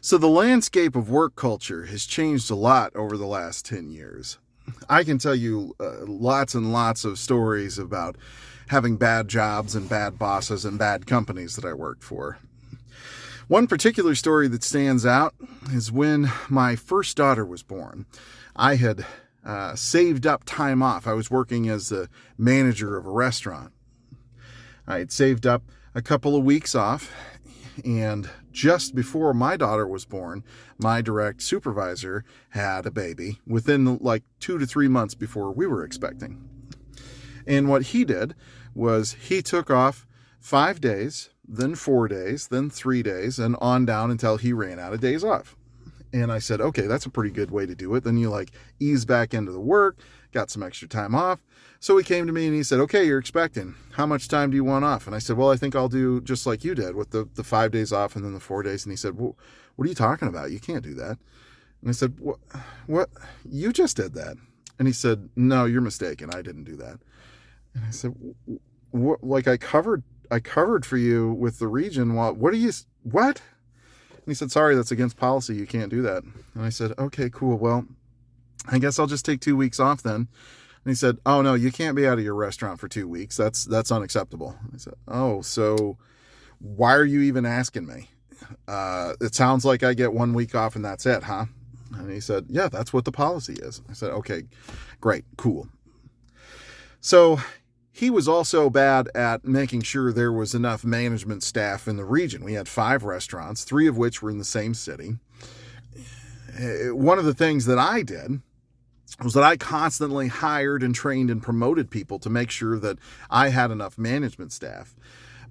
So the landscape of work culture has changed a lot over the last 10 years. I can tell you lots and lots of stories about having bad jobs and bad bosses and bad companies that I worked for. One particular story that stands out is when my first daughter was born. I had saved up time off. I was working as the manager of a restaurant. I had saved up a couple of weeks off, and just before my daughter was born, my direct supervisor had a baby within like 2 to 3 months before we were expecting. And what he did was he took off 5 days, then 4 days, then 3 days, and on down until he ran out of days off. And I said, okay, that's a pretty good way to do it. Then you ease back into the work, got some extra time off. So he came to me and he said, okay, you're expecting. How much time do you want off? And I said, well, I think I'll do just like you did with the 5 days off and then the 4 days. And he said, well, what are you talking about? You can't do that. And I said, what? You just did that. And he said, no, you're mistaken. I didn't do that. And I said, what? Like I covered for you with the region. What? And he said, sorry, that's against policy. You can't do that. And I said, okay, cool. Well, I guess I'll just take 2 weeks off then. And he said, oh, no, you can't be out of your restaurant for 2 weeks. That's unacceptable. I said, oh, so why are you even asking me? It sounds like I get 1 week off and that's it, huh? And he said, yeah, that's what the policy is. I said, okay, great, cool. So he was also bad at making sure there was enough management staff in the region. We had 5 restaurants, 3 of which were in the same city. One of the things that I did was that I constantly hired and trained and promoted people to make sure that I had enough management staff.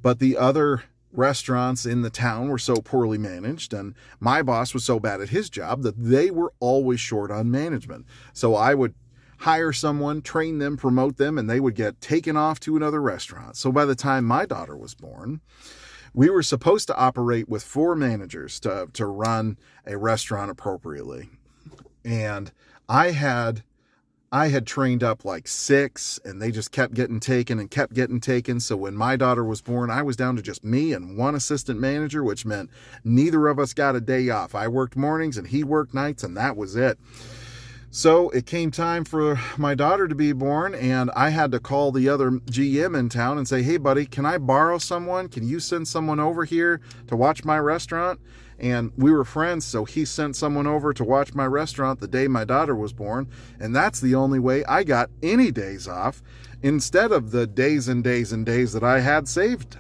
But the other restaurants in the town were so poorly managed, and my boss was so bad at his job that they were always short on management. So I would hire someone, train them, promote them, and they would get taken off to another restaurant. So by the time my daughter was born, we were supposed to operate with 4 managers to run a restaurant appropriately. And I had trained up 6, and they just kept getting taken. So when my daughter was born, I was down to just me and 1 assistant manager, which meant neither of us got a day off. I worked mornings and he worked nights, and that was it. So it came time for my daughter to be born, and I had to call the other GM in town and say, hey, buddy, can I borrow someone? Can you send someone over here to watch my restaurant? And we were friends, so he sent someone over to watch my restaurant the day my daughter was born, and that's the only way I got any days off instead of the days and days and days that I had saved.